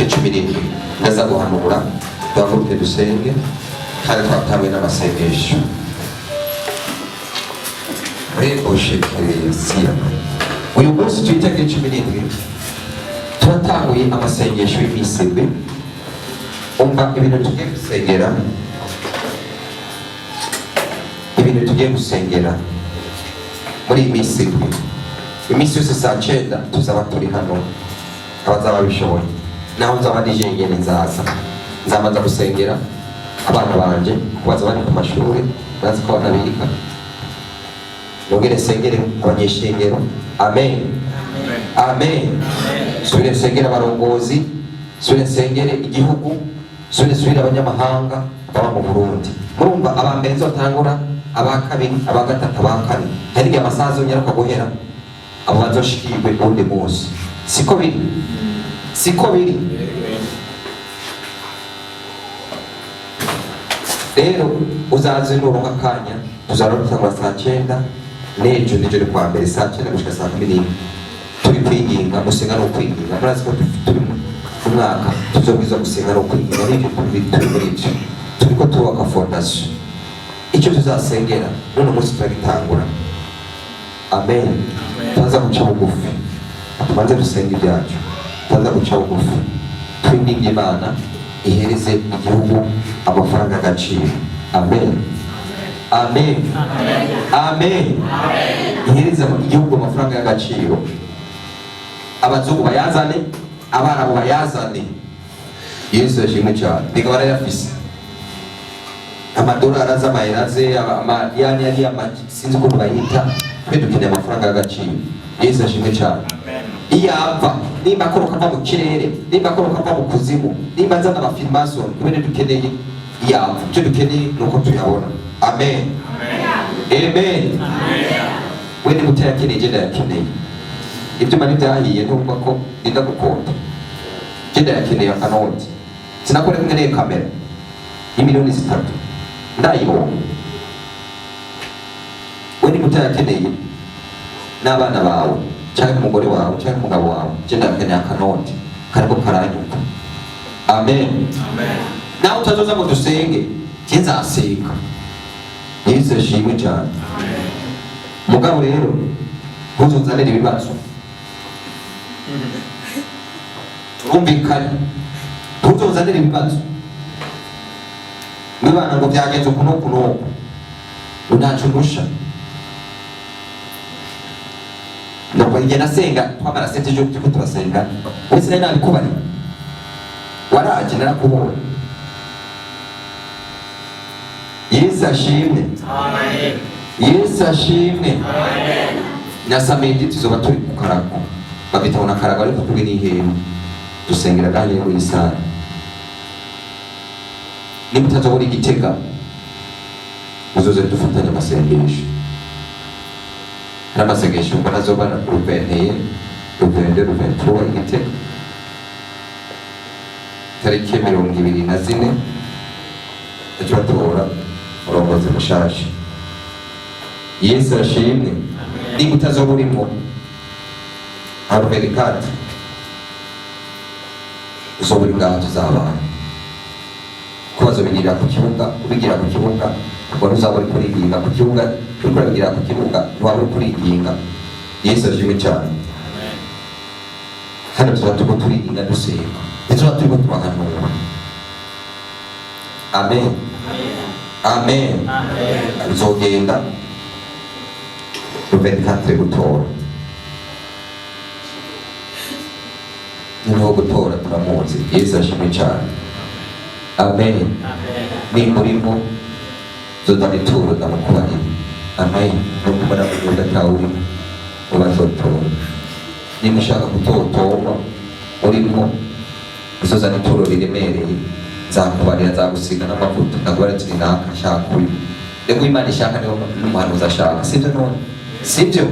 17 ndaza guhanura duhaguruke dusenge kandi twatawe n'amasengesho rebo shekeresiya. Uyu munsi twitege 17 turatanguye amasengesho y'imisebe. Umva ibintu tugiye gusengera, ibintu tugiye gusengera muri iyi minsi ibiri. Iminsi yose saa 9 tuzaba turi hano, abazaba bishoboye. Naho nzaba nije ngene nzamanza gusengera abana banje baza bari ku mashuri, bazi ko banabiga. Nongere sengere abanyeshengero. Amen. Amen. Subire sengera abarongozi, subire sengere igihugu, subire abanyamahanga baba mu Burundi. Murumva abambere nzotangura, abakabiri, abagatatu, abakane. Hari igihe amasaha azongera guhera abo bazoshikirwe undi munsi. Siko biri. Siko biri. Rero uzaze nuronka akanya tuzarutangura saa 9 n'ejo nijoro kwa mbere saa 9 gushika saa 11 turi kwiginga gusenga no kwiginga. Murazi ko turi mu mwaka tuzobwiza gusenga no kwiginga n'ibyo turi muri ibyo turiko tubaka fondation. Icyo tuzasengera none umunsi turagitangura. Amen. Tuza guca bugufi, tubanze dusenge ibyacu, tuza guca bugufi twinginga Imana ihereze igihugu amafaranga agaciro. Amen. Amen. Amen. Ihereze igihugu amafaranga y'agaciro, abazungu bayazane, abarabu bayazane. Yesu yashimwe cyane. Ndiga barayafise amadolari az'amayeraze yani sinzi ukuntu bayita, twe dukeneye amafaranga y'agaciro. Yesu yashimwe cyane. Iyapfa nimba akoroka ava mu kirere, nimba akoroka ava mu kuzimu, nimba nzana amafilmation, kubera dukeneye iyapfa. Icyo dukeneye nuko tuyabona. Amen. Amen. Wende mutayakeneye je ndayakeneye. Ibyo mani byahiye ntumva ko ndinda gukunda. Je ndayakeneye akanoti. Sinakore nkeneye kamera y'imiliyoni 3 ndayibona. Wende mutayakeneye n'abana bawe cyangwa umugore wawe cyangwa umugabo wawe, je ndayakeneye akanoti kariko karanyuka. Amen. Nawe utazoza ngo dusenge kinzaseka. Yesu yashimwe cyane. Mugabo rero ntuzunzanire ibibazo, turumvikane. Ntuzunzanire ibibazo mwibana ngo byagenze ukunuku ntacyo ndusha. Nuko njye nasenga twamara sente ejo turiko turasenga, wese nari nabikubari waraje narakubonye. Yesu ashimwe. Amen. Yesu ashimwe. Amen. Nasamedi tuzoba turi ku karago, babitabona karago ariko turi n'ihema dusengera ganye muri sala. Nimutazobora Igitega uzoze dufatanya amasengesho. N'amasengesho mbona azobana ruventeye ruventura Igitega tariki 24 ejo batora urongozi mushasha. Yesu ashimwe. Ni mutazobulimo aruberikati uzoburi ngaho tuzabana kubazo bigira ku kibuga, ubigira ku kibuga ngo uzaburi kuriginga ku kibuga, uriko bigira ku kibuga waburi kuriginga. Yesu ashimwe cyane. Hano tuzatuko turiginga dusenga, ejo turiko tubahanura. Amen. Amen. Bizogenda ruventre gutora niho gutora turamuzi. Yesu ashimwe cyane. Amen. Ni murimo zodanituro ndamukubarira. Amen. Nukumara kuvuga tawuri ubazotora. Ni mushaka kutotorwa urimo uzozanituro riremereye, nzakubarira nzagusiga n'amavuta ndagwara kinaka shaka uyu. Rego Imana ishaka niho umuhanuzi ashaka. Sivyo none? Sivyo?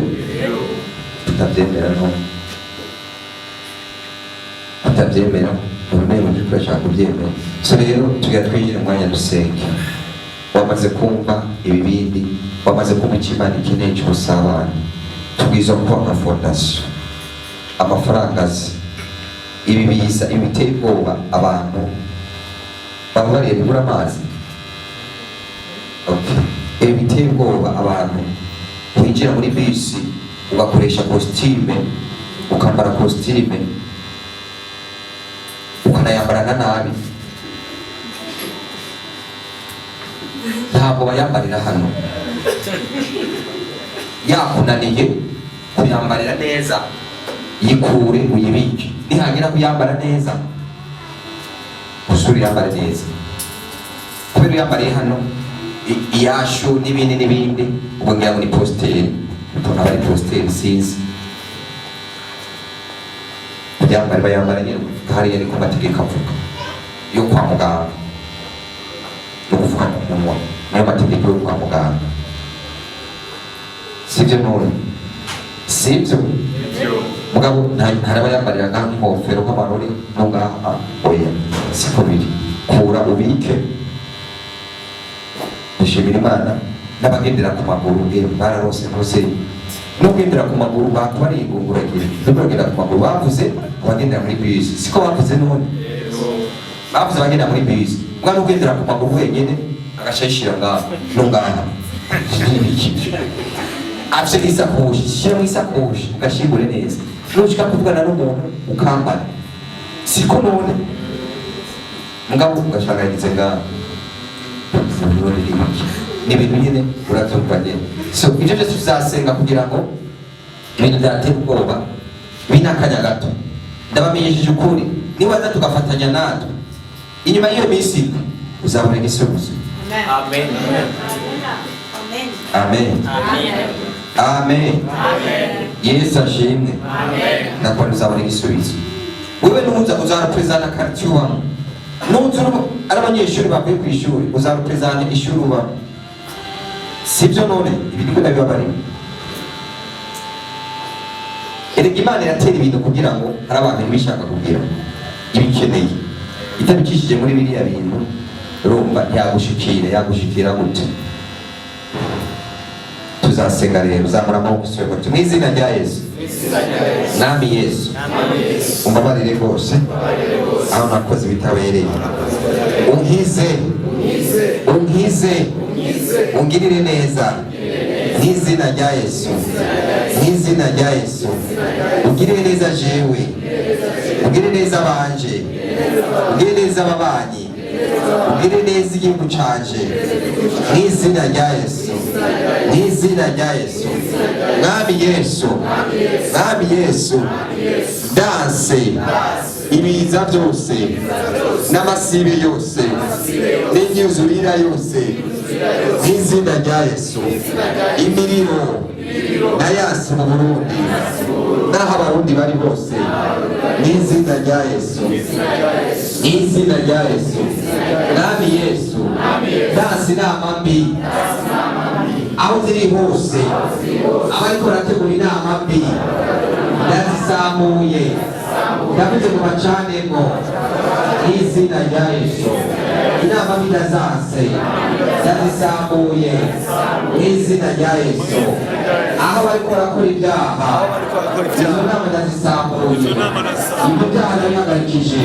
Tutabyemera none. Tutabyemera. Urumenya uri kurashaka kubyemera. So rero tugira twinjira mu mwanya dusenge. Wamaze kumva ibibindi, wamaze kumva Imana ikeneye cy'ubusabane. Tubwiza kubaka fondation. Amafaranga azi ibi bisa ibiteye ubwoba abantu baba bariye bibura amazi. Okay. Ibi biteye ubwoba abantu winjira muri bisi ugakoresha costume, ukambara costume ukanayambarana nabi, ntabwo bayambarira hano. Yakunaniye kuyambarira neza, yikure uyibike, nihagira kuyambara neza usuri yambare neza. Kubera yambariye hano iyashu n'ibindi ubwo ngira ngo ni posteri, abari posteri sinzi bayambara nyine hariya ni ku mategeko avuga yo kwa muganga, no kuvuga ku munwa niyo mategeko yo kwa muganga, sibyo none? Sibyo mugabo ntarabayambarira nk'ingofero nk'amarori no ngaha, oya siko biri. Kura ubike. Dushimira Imana n'abagendera ku maguru bararose rwose, n'ugendera ku maguru batwariye ingunguragira, n'ugendera ku maguru bavuze abagendera muri bisi, siko bavuze none? Bavuze abagenda muri bisi, mwana ugendera ku maguru wenyine agashayishira ngaha no ngaha afite isakoshi, shyira mu isakoshi ugashingure neza, nushika kuvugana n'umuntu ukambara, siko none? Mugabo ugashanganyirize ngaha ni ibintu nyine urabyumva nyine. So ibyo byose tuzasenga kugira ngo ibintu byatera ubwoba binakanya gato. Ndabamenyesheje ukuri, nibaza tugafatanya natwe inyuma y'iyo minsi uzabona igisubizo. Amen. Amen. Amen. Yesu ashimwe. Nakora uzabona igisubizo. Wewe nuza uzarepresenta quartier wangu, nuza ari abanyeshuri bavuye ku ishuri uzarepresenta ishuri uba, sibyo none? Ibi niko ndabibabari. Erega Imana iratera ibintu kugira ngo hari abantu bishaka kugira ibikeneye, itabikishije muri biriya bintu rumba yagushikira gute? Tuzasenga rero, uzamura amaboko usubire mu izina rya Yesu. Nami Yesu umbabarire rwose aho nakoze bitabereye, unkize ungirire neza n'izina rya Yesu, n'izina rya Yesu. Ugirire neza jewe, ugirire neza abanje, ugirire neza ababanyi, ugirire neza igihugu canje, n'izina rya Yesu, n'izina rya Yesu. Mwami Yesu, Mwami Yesu, danse ibiza byose n'amasibe yose n'imyuzurira yose, n'izina rya Yesu. Imiriro nayasi mu Burundi n'aho abarundi bari bose, n'izina rya Yesu, n'izina rya Yesu. Mwami Yesu, danse inama mbi aho ziri hose, abariko barategura inama mbi ndazisamuye, ndavuze ngo bacanemo n'izina rya Yesu. Inama mbi ndazaze ndazisamuye n'izina rya Yesu. Aho bariko barakora ibyaha izo nama ndazisamuye, ibyo byaha ndabihagarikije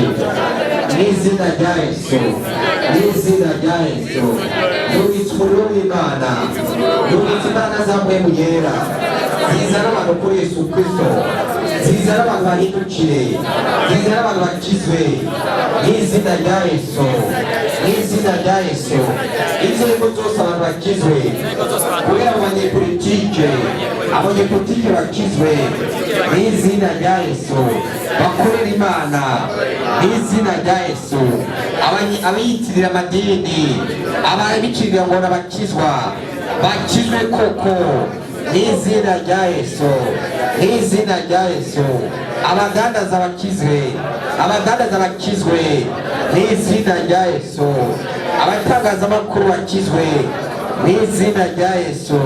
n'izina rya Yesu, n'izina rya Yesu. Yubitse umuriro w'Imana, yubitse Imana z'amahemu yera zizana abantu kuri Yesu Kristo, zizana abantu bahindukire, zizana abantu bakizwe n'izina rya Yesu, n'izina rya Yesu. Inzego zose abantu bakizwe, kubera abanyepolitike bakizwe n'izina rya Yesu, bakorera Imana n'izina rya Yesu. Abiyitirira amadini, ababicirira ngo n'abakizwa bakizwe koko n'izina rya Yesu, n'izina rya Yesu. Abadandaza bakizwe, abadandaza bakizwe n'izina rya Yesu. Abatangazamakuru bakizwe n'izina rya Yesu.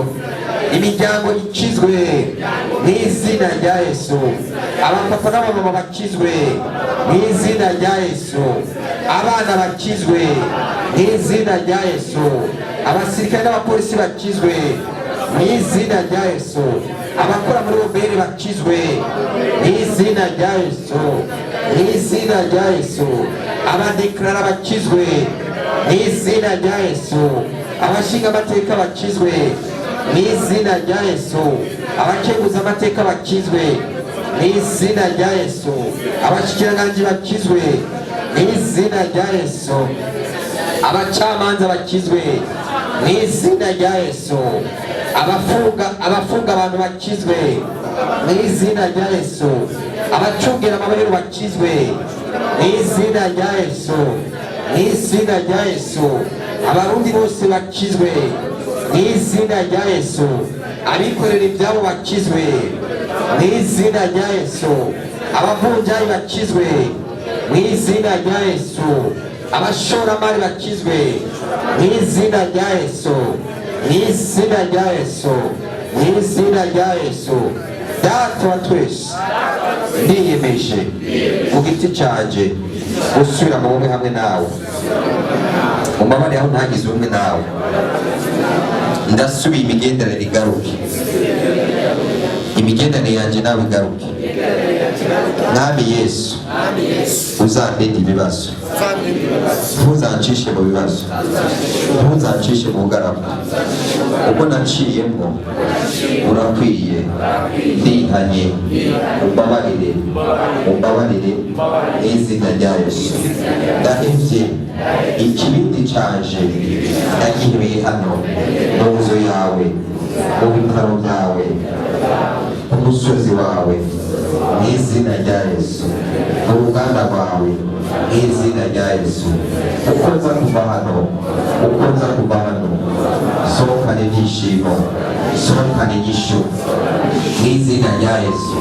Imiryango ikizwe n'izina rya Yesu. Abapapa n'abamama bakizwe n'izina rya Yesu. Abana bakizwe n'izina rya Yesu. Abasirikare n'abapolisi bakizwe n'izina rya Yesu. Abakora muri obere bakizwe n'izina rya Yesu. mu izina rya Yesu. Abadeklara bakizwe mu izina rya Yesu. Abashinga amateka bakizwe mu izina rya Yesu. Abakeguza amateka bakizwe mu izina rya Yesu. Abashikiranganji bakizwe mu izina rya Yesu. Abacamanza bakizwe mu izina rya Yesu. Abafunga abantu bakizwe mu izina rya Yesu. Abacungira amabere bakizwe mu izina rya Yesu. Mu izina rya Yesu. Abarundi bose bakizwe mu izina rya Yesu. Abikorera ibyabo bakizwe mu izina rya Yesu. Abavunjayi bakizwe mu izina rya Yesu. Abashoramari bakizwe mu izina rya Yesu. Mu izina rya Yesu. Mu izina rya Yesu. Data wa twese ndiyemeje mu giti canje gusubira mu bumwe hamwe nawe. Umubabare aho ntagize ubumwe nawe. Ndasubiye imigenderanire igaruke. Imigenderanire yanje nawe igaruke. Mwami Yesu, uzandinde ibibazo. Ntuzancishe mu bibazo. Ntuzancishe mu bugarama. Uko naciyemo urakwiye. Ndihanye. Umbabarire. Umbabarire. N'izina rya Yesu. Ndahevye ikibindi canje ndagihebeye hano mu nzu yawe, mu bitaro byawe, ku musozi wawe, mu izina rya Yesu. Mu ruganda rwawe, mu izina rya Yesu. Uko nza kuva hano, uko nza kuva hano, sohokane ibyishimo, sohokane inyishu, mu izina rya Yesu.